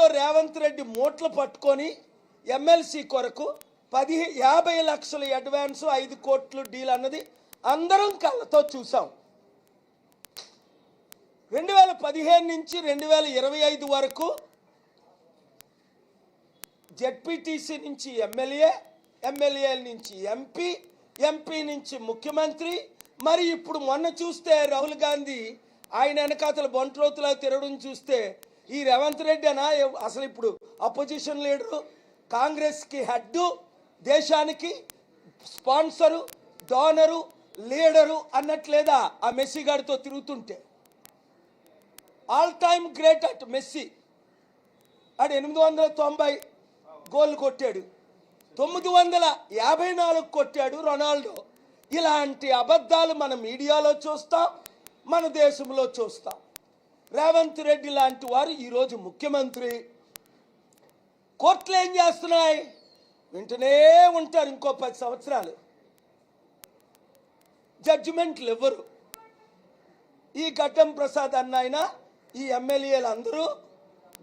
ఎన్నికల్లో రేవంత్ రెడ్డి మూట్లు పట్టుకొని ఎమ్మెల్సీ కొరకు 50 లక్షల అడ్వాన్స్ 5 కోట్లు డీల్ అన్నది అందరం కళ్ళతో చూసాం. 2015 నుంచి 2025 వరకు జెడ్పీటీసీ నుంచి ఎమ్మెల్యే, ఎమ్మెల్యే నుంచి ఎంపీ, ఎంపీ నుంచి ముఖ్యమంత్రి. మరి ఇప్పుడు మొన్న చూస్తే రాహుల్ గాంధీ ఆయన వెనకాతల బొంట్రోతులా తిరగడం చూస్తే ఈ రేవంత్ రెడ్డి అనా అసలు ఇప్పుడు అపోజిషన్ లీడరు, కాంగ్రెస్కి హెడ్, దేశానికి స్పాన్సరు, డోనరు, లీడరు అన్నట్లేదా ఆ మెస్సీ గారితో తిరుగుతుంటే? All time great at Messi. ఆడు 890 గోల్ కొట్టాడు, 954 కొట్టాడు రొనాల్డో. ఇలాంటి అబద్ధాలు మన మీడియాలో చూస్తాం, మన దేశంలో చూస్తాం. రేవంత్ రెడ్డి లాంటి వారు ఈరోజు ముఖ్యమంత్రి. కోర్టులు ఏం చేస్తున్నాయి? వింటూనే ఉంటారు. ఇంకో 10 సంవత్సరాలు జడ్జిమెంట్లు ఇవ్వరు. ఈ గడ్డం ప్రసాద్ అన్న ఈ ఎమ్మెల్యేలు అందరూ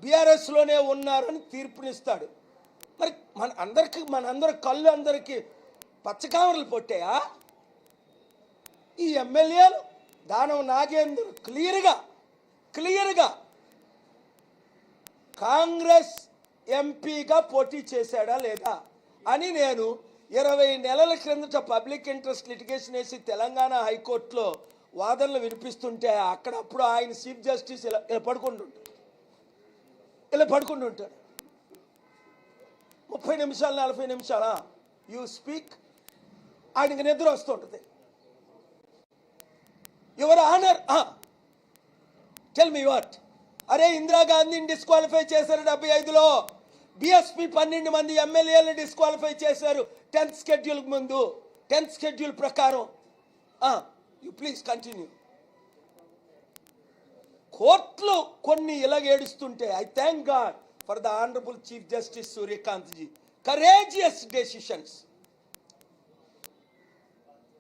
బీఆర్ఎస్లోనే ఉన్నారని తీర్పునిస్తాడు. మరి మనందరి కళ్ళు అందరికీ పచ్చకామరలు పొట్టాయా? ఈ ఎమ్మెల్యేలు దానం నాగేందర్ క్లియర్గా కాంగ్రెస్ ఎంపీగా పోటీ చేశాడా లేదా అని నేను 20 నెలల క్రిందట పబ్లిక్ ఇంట్రెస్ట్ లిటిగేషన్ వేసి తెలంగాణ హైకోర్టులో వాదనలు వినిపిస్తుంటే అక్కడప్పుడు ఆయన చీఫ్ జస్టిస్ ఇలా పడుకుంటుంటాడు. 30 నిమిషాలు 40 నిమిషాలా యూ స్పీక్, ఆయనకి నిద్ర వస్తుంటుంది. Your honour, tell me what? అరే ఇందిరాగాంధీని డిస్క్వాలిఫై చేశారు 75లో. బిఎస్పీ 12 మంది ఎమ్మెల్యేలను డిస్క్వాలిఫై చేశారు 10th షెడ్యూల్ ముందు. 10th షెడ్యూల్ ప్రకారం. You please continue. కోర్టులు కొన్ని ఇలాగేడుస్తుంటే I thank God for the honourable chief justice Suryakant ji. Courageous decisions.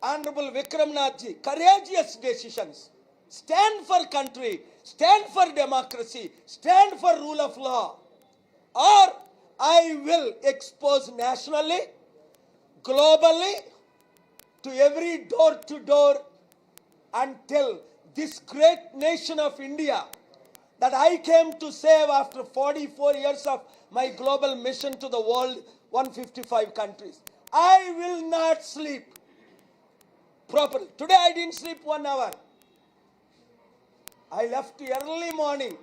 Honorable Vikram Nath ji, courageous decisions. Stand for country, stand for democracy, stand for rule of law. Or I will expose nationally, globally, to every door to door until this great nation of India that I came to save after 44 years of my global mission to the world, 155 countries. I will not sleep properly. Today I didn't sleep 1 hour. I left early morning,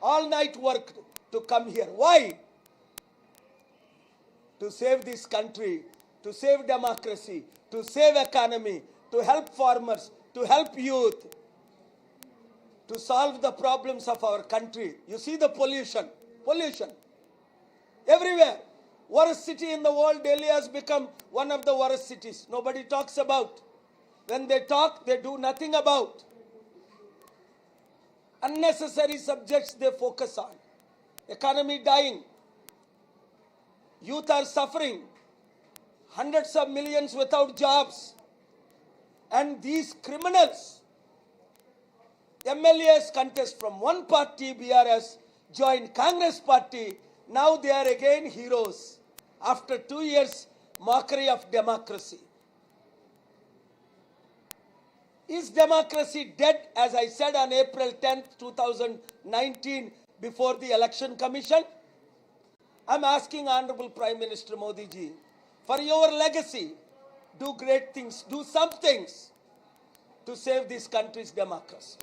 all night work to come here. Why? To save this country, to save democracy, to save economy, to help farmers, to help youth, to solve the problems of our country. You see the pollution everywhere. Worst city in the world, Delhi has become one of the worst cities. Nobody talks about. When they talk, they do nothing about. Unnecessary subjects they focus on. Economy dying. Youth are suffering. Hundreds of millions without jobs. And these criminals, MLAs contest from one party, BRS, join Congress party. Now they are again heroes. After 2 years, mockery of democracy. Is democracy dead? As I said on April 10th, 2019, before the Election Commission, I'm asking Honorable Prime Minister Modi ji, for your legacy, do great things, do some things to save this country's democracy.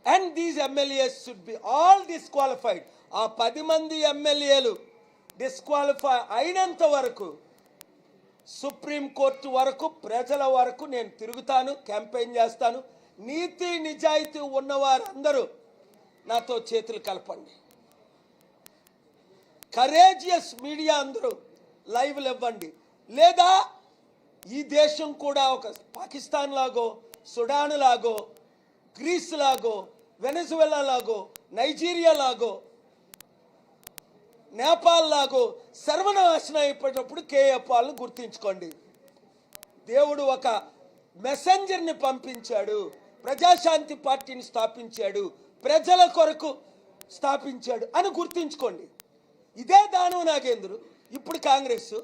And these MLAs should be all disqualified. ఆ 10 మంది ఎమ్మెల్యేలు disqualify అయినంత వరకు supreme court వరకు, ప్రజల వరకు నేను తిరుగుతాను, క్యాంపెయిన్ చేస్తాను. నీతి నిజాయితీ ఉన్నవారందరూ నాతో చేతులు కలపండి. కరేజియస్ మీడియా అందరూ లైవ్లు ఇవ్వండి. లేదా ఈ దేశం కూడా ఒక పాకిస్తాన్ లాగో, సుడాన్ లాగో, గ్రీస్ లాగో, వెనజువెలా లాగో, నైజీరియా లాగో, నేపాల్ లాగో సర్వనాశనం అయిపోయేటప్పుడు కేఏ పాల్ను గుర్తించుకోండి. దేవుడు ఒక మెసెంజర్ని పంపించాడు, ప్రజాశాంతి పార్టీని స్థాపించాడు, ప్రజల కొరకు స్థాపించాడు అని గుర్తుంచుకోండి. ఇదే దానం నాగేంద్రు ఇప్పుడు కాంగ్రెస్